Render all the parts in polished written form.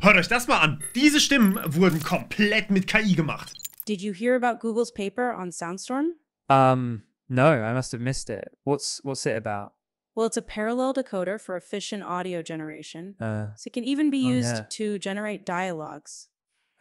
Hört euch das mal an. Diese Stimmen wurden komplett mit KI gemacht. Did you hear about Google's paper on Soundstorm? No, I must have missed it. What's it about? Well, it's a parallel decoder for efficient audio generation, so it can even be used to generate dialogues.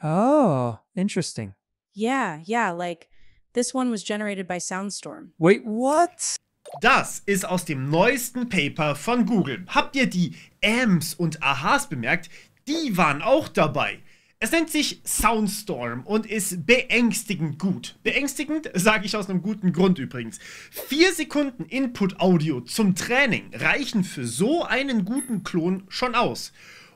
Oh, interesting. Yeah, like this one was generated by Soundstorm. Wait, what? Das ist aus dem neuesten Paper von Google. Habt ihr die Ams und Ahas bemerkt? Die waren auch dabei. Es nennt sich Soundstorm und ist beängstigend gut. Beängstigend sage ich aus einem guten Grund übrigens. 4 Sekunden Input-Audio zum Training reichen für so einen guten Klon schon aus.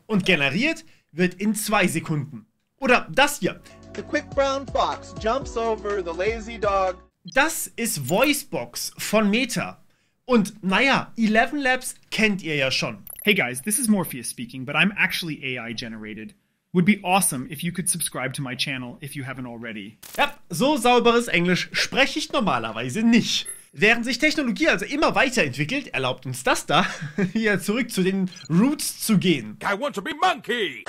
Und generiert wird in 2 Sekunden. Oder das hier. The quick brown fox jumps over the lazy dog. Das ist Voicebox von Meta. Und naja, ElevenLabs kennt ihr ja schon. Hey guys, this is Morpheus speaking, but I'm actually AI generated. Would be awesome if you could subscribe to my channel if you haven't already. Ja, so sauberes Englisch spreche ich normalerweise nicht. Während sich Technologie also immer weiterentwickelt, erlaubt uns das da, hier zurück zu den Roots zu gehen. I want to be monkey!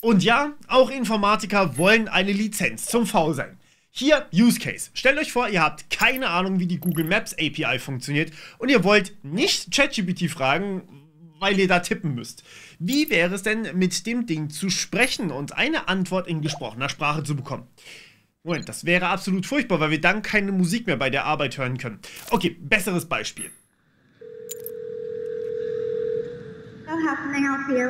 Und ja, auch Informatiker wollen eine Lizenz zum Faulsein. Hier, Use Case. Stellt euch vor, ihr habt keine Ahnung, wie die Google Maps API funktioniert und ihr wollt nicht ChatGPT fragen, weil ihr da tippen müsst. Wie wäre es denn, mit dem Ding zu sprechen und eine Antwort in gesprochener Sprache zu bekommen? Moment, das wäre absolut furchtbar, weil wir dann keine Musik mehr bei der Arbeit hören können. Okay, besseres Beispiel. So how can I help you?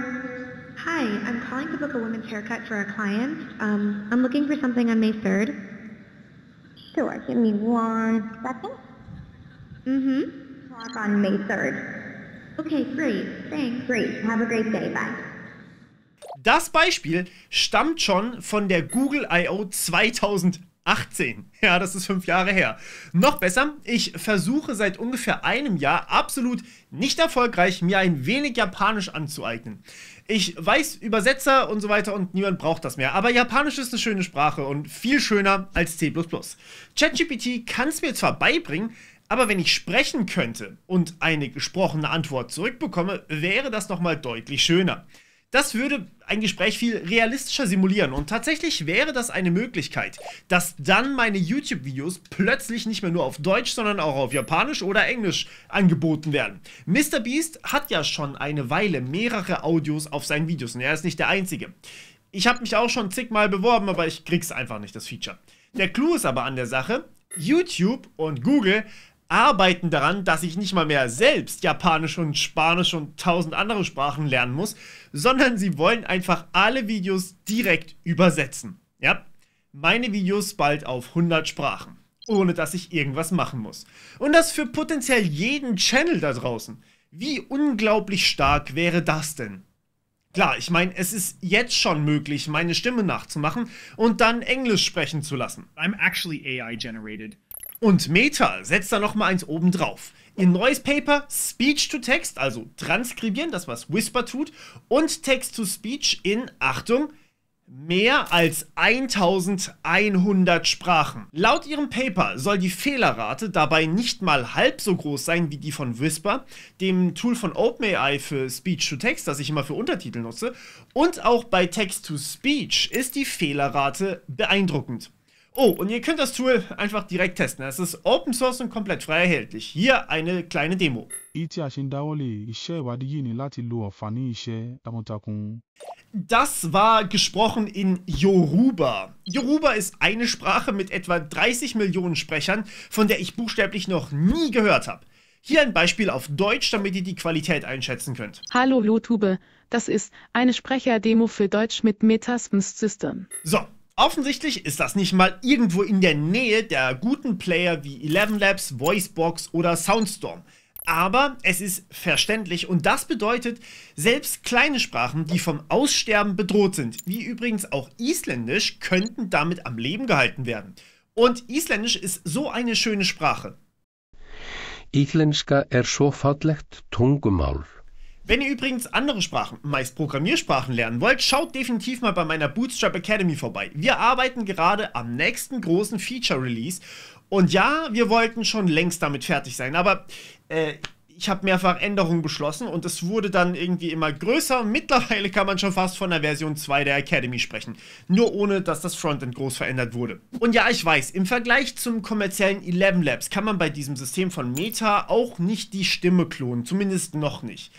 Hi, I'm calling to book a women's haircut for a client. I'm looking for something on May 3rd. Sure, give me 1 second. Talk on May 3rd. Okay, great. Thanks. Great. Have a great day. Bye. Das Beispiel stammt schon von der Google I.O. 2018. Ja, das ist 5 Jahre her. Noch besser, ich versuche seit ungefähr einem Jahr absolut nicht erfolgreich, mir ein wenig Japanisch anzueignen. Ich weiß Übersetzer und so weiter und niemand braucht das mehr, aber Japanisch ist eine schöne Sprache und viel schöner als C++. ChatGPT kann es mir zwar beibringen, aber wenn ich sprechen könnte und eine gesprochene Antwort zurückbekomme, wäre das nochmal deutlich schöner. Das würde ein Gespräch viel realistischer simulieren und tatsächlich wäre das eine Möglichkeit, dass dann meine YouTube-Videos plötzlich nicht mehr nur auf Deutsch, sondern auch auf Japanisch oder Englisch angeboten werden. MrBeast hat ja schon eine Weile mehrere Audios auf seinen Videos und er ist nicht der Einzige. Ich habe mich auch schon zigmal beworben, aber ich krieg's einfach nicht, das Feature. Der Clou ist aber an der Sache, YouTube und Google arbeiten daran, dass ich nicht mal mehr selbst Japanisch und Spanisch und 1000 andere Sprachen lernen muss, sondern sie wollen einfach alle Videos direkt übersetzen. Ja, meine Videos bald auf 100 Sprachen, ohne dass ich irgendwas machen muss. Und das für potenziell jeden Channel da draußen. Wie unglaublich stark wäre das denn? Klar, ich meine, es ist jetzt schon möglich, meine Stimme nachzumachen und dann Englisch sprechen zu lassen. I'm actually AI generated. Und Meta setzt da nochmal eins oben drauf. Ihr neues Paper Speech-to-Text, also transkribieren, das was Whisper tut, und Text-to-Speech in, Achtung, mehr als 1100 Sprachen. Laut ihrem Paper soll die Fehlerrate dabei nicht mal halb so groß sein wie die von Whisper, dem Tool von OpenAI für Speech-to-Text, das ich immer für Untertitel nutze, und auch bei Text-to-Speech ist die Fehlerrate beeindruckend. Oh, und ihr könnt das Tool einfach direkt testen. Es ist Open Source und komplett frei erhältlich. Hier eine kleine Demo. Das war gesprochen in Yoruba. Yoruba ist eine Sprache mit etwa 30 Millionen Sprechern, von der ich buchstäblich noch nie gehört habe. Hier ein Beispiel auf Deutsch, damit ihr die Qualität einschätzen könnt. Hallo YouTube, das ist eine Sprecherdemo für Deutsch mit Metas System. So. Offensichtlich ist das nicht mal irgendwo in der Nähe der guten Player wie ElevenLabs, Voicebox oder Soundstorm. Aber es ist verständlich und das bedeutet, selbst kleine Sprachen, die vom Aussterben bedroht sind, wie übrigens auch Isländisch, könnten damit am Leben gehalten werden. Und Isländisch ist so eine schöne Sprache. Íslenska svo fallegt tungumál. Wenn ihr übrigens andere Sprachen, meist Programmiersprachen lernen wollt, schaut definitiv mal bei meiner Bootstrap Academy vorbei. Wir arbeiten gerade am nächsten großen Feature-Release und ja, wir wollten schon längst damit fertig sein, aber ich habe mehrfach Änderungen beschlossen und es wurde dann irgendwie immer größer. Mittlerweile kann man schon fast von der Version 2 der Academy sprechen. Nur ohne, dass das Frontend groß verändert wurde. Und ja, ich weiß, im Vergleich zum kommerziellen ElevenLabs kann man bei diesem System von Meta auch nicht die Stimme klonen. Zumindest noch nicht.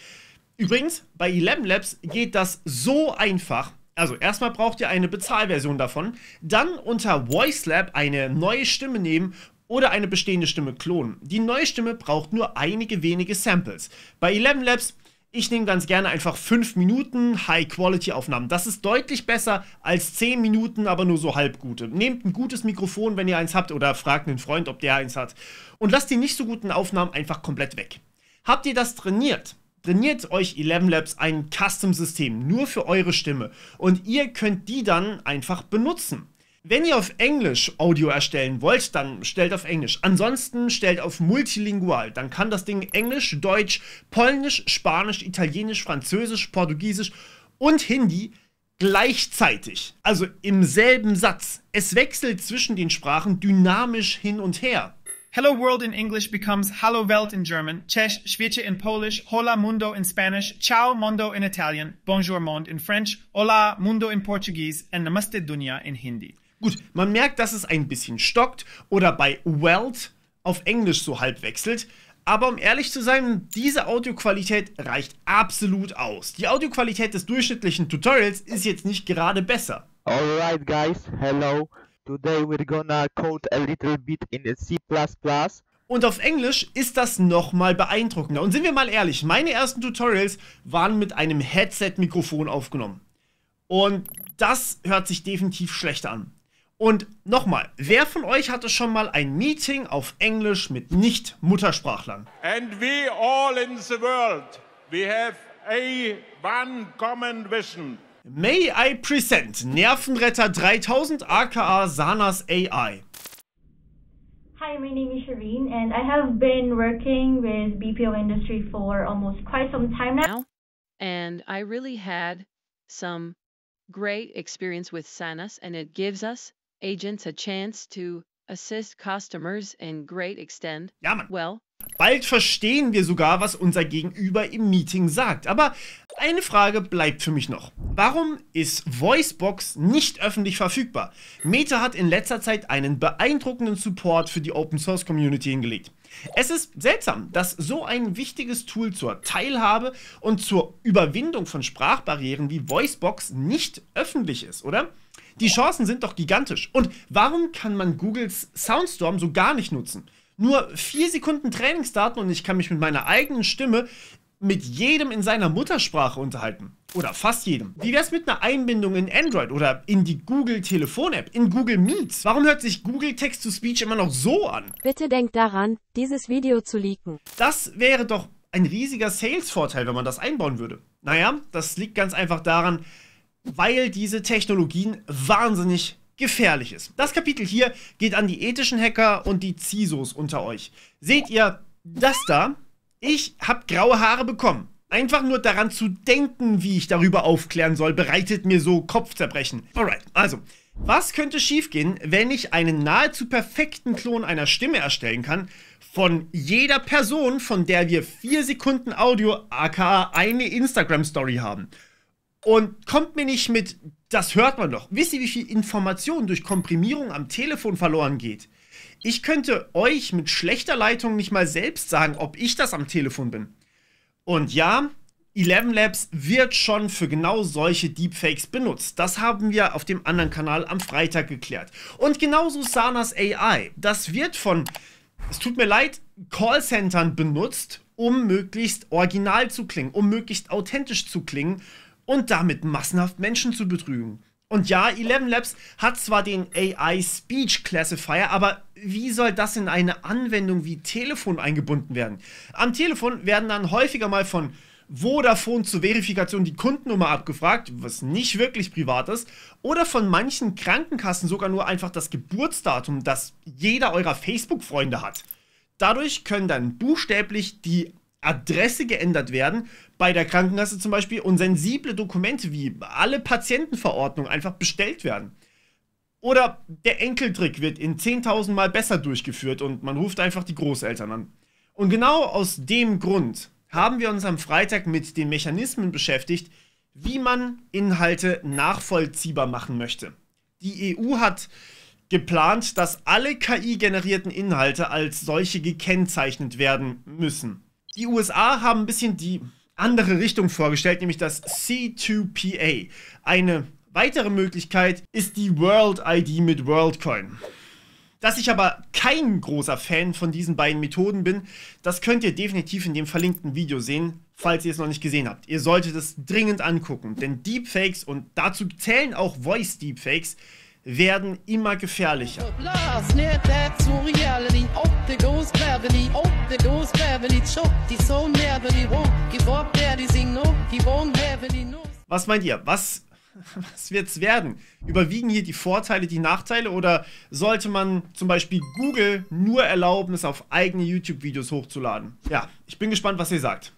Übrigens, bei ElevenLabs geht das so einfach. Also erstmal braucht ihr eine Bezahlversion davon, dann unter VoiceLab eine neue Stimme nehmen oder eine bestehende Stimme klonen. Die neue Stimme braucht nur einige wenige Samples. Bei ElevenLabs, ich nehme ganz gerne einfach 5 Minuten High-Quality-Aufnahmen. Das ist deutlich besser als 10 Minuten, aber nur so halb gute. Nehmt ein gutes Mikrofon, wenn ihr eins habt, oder fragt einen Freund, ob der eins hat. Und lasst die nicht so guten Aufnahmen einfach komplett weg. Habt ihr das trainiert? Trainiert euch ElevenLabs ein Custom-System nur für eure Stimme und ihr könnt die dann einfach benutzen. Wenn ihr auf Englisch Audio erstellen wollt, dann stellt auf Englisch. Ansonsten stellt auf Multilingual. Dann kann das Ding Englisch, Deutsch, Polnisch, Spanisch, Italienisch, Französisch, Portugiesisch und Hindi gleichzeitig. Also im selben Satz. Es wechselt zwischen den Sprachen dynamisch hin und her. Hello World in English becomes Hallo Welt in German, Cześć, Świecie in Polish, Hola Mundo in Spanish, Ciao Mondo in Italian, Bonjour Monde in French, Hola Mundo in Portuguese and Namaste Dunya in Hindi. Gut, man merkt, dass es ein bisschen stockt oder bei Welt auf Englisch so halb wechselt. Aber um ehrlich zu sein, diese Audioqualität reicht absolut aus. Die Audioqualität des durchschnittlichen Tutorials ist jetzt nicht gerade besser. Alright guys, hello. Today we're gonna code a little bit in C++. Und auf Englisch ist das nochmal beeindruckender. Und sind wir mal ehrlich, meine ersten Tutorials waren mit einem Headset-Mikrofon aufgenommen. Und das hört sich definitiv schlechter an. Und nochmal, wer von euch hatte schon mal ein Meeting auf Englisch mit Nicht-Muttersprachlern? And we all in the world, we have one common vision. May I present Nervenretter 3000 aka Sanas AI. Hi, my name is Shireen and I have been working with BPO industry for almost quite some time now. And I really had some great experience with Sanas, and it gives us agents a chance to assist customers in great extent. Ja, Mann. Well, bald verstehen wir sogar, was unser Gegenüber im Meeting sagt. Aber eine Frage bleibt für mich noch. Warum ist VoiceBox nicht öffentlich verfügbar? Meta hat in letzter Zeit einen beeindruckenden Support für die Open-Source-Community hingelegt. Es ist seltsam, dass so ein wichtiges Tool zur Teilhabe und zur Überwindung von Sprachbarrieren wie VoiceBox nicht öffentlich ist, oder? Die Chancen sind doch gigantisch. Und warum kann man Googles Soundstorm so gar nicht nutzen? Nur 4 Sekunden Trainingsdaten und ich kann mich mit meiner eigenen Stimme mit jedem in seiner Muttersprache unterhalten. Oder fast jedem. Wie wär's mit einer Einbindung in Android oder in die Google Telefon-App, in Google Meets? Warum hört sich Google Text-to-Speech immer noch so an? Bitte denkt daran, dieses Video zu leaken. Das wäre doch ein riesiger Sales-Vorteil, wenn man das einbauen würde. Naja, das liegt ganz einfach daran, weil diese Technologien wahnsinnig gefährlich ist. Das Kapitel hier geht an die ethischen Hacker und die CISOs unter euch. Seht ihr das da? Ich habe graue Haare bekommen. Einfach nur daran zu denken, wie ich darüber aufklären soll, bereitet mir so Kopfzerbrechen. Alright, also, was könnte schiefgehen, wenn ich einen nahezu perfekten Klon einer Stimme erstellen kann, von jeder Person, von der wir 4 Sekunden Audio, aka eine Instagram-Story haben? Und kommt mir nicht mit, das hört man doch. Wisst ihr, wie viel Information durch Komprimierung am Telefon verloren geht? Ich könnte euch mit schlechter Leitung nicht mal selbst sagen, ob ich das am Telefon bin. Und ja, ElevenLabs wird schon für genau solche Deepfakes benutzt. Das haben wir auf dem anderen Kanal am Freitag geklärt. Und genauso Sanas AI. Das wird von, es tut mir leid, Callcentern benutzt, um möglichst original zu klingen, um möglichst authentisch zu klingen und damit massenhaft Menschen zu betrügen. Und ja, ElevenLabs hat zwar den AI Speech Classifier, aber wie soll das in eine Anwendung wie Telefon eingebunden werden? Am Telefon werden dann häufiger mal von Vodafone zur Verifikation die Kundennummer abgefragt, was nicht wirklich privat ist, oder von manchen Krankenkassen sogar nur einfach das Geburtsdatum, das jeder eurer Facebook-Freunde hat. Dadurch können dann buchstäblich die Adresse geändert werden, bei der Krankenkasse zum Beispiel, und sensible Dokumente wie alle Patientenverordnungen einfach bestellt werden. Oder der Enkeltrick wird in 10.000 Mal besser durchgeführt und man ruft einfach die Großeltern an. Und genau aus dem Grund haben wir uns am Freitag mit den Mechanismen beschäftigt, wie man Inhalte nachvollziehbar machen möchte. Die EU hat geplant, dass alle KI-generierten Inhalte als solche gekennzeichnet werden müssen. Die USA haben ein bisschen die andere Richtung vorgestellt, nämlich das C2PA. Eine weitere Möglichkeit ist die World ID mit WorldCoin. Dass ich aber kein großer Fan von diesen beiden Methoden bin, das könnt ihr definitiv in dem verlinkten Video sehen, falls ihr es noch nicht gesehen habt. Ihr solltet es dringend angucken, denn Deepfakes, und dazu zählen auch Voice-Deepfakes, werden immer gefährlicher. Was meint ihr? Was wird's werden? Überwiegen hier die Vorteile, die Nachteile, oder sollte man zum Beispiel Google nur erlauben, es auf eigene YouTube-Videos hochzuladen? Ja, ich bin gespannt, was ihr sagt.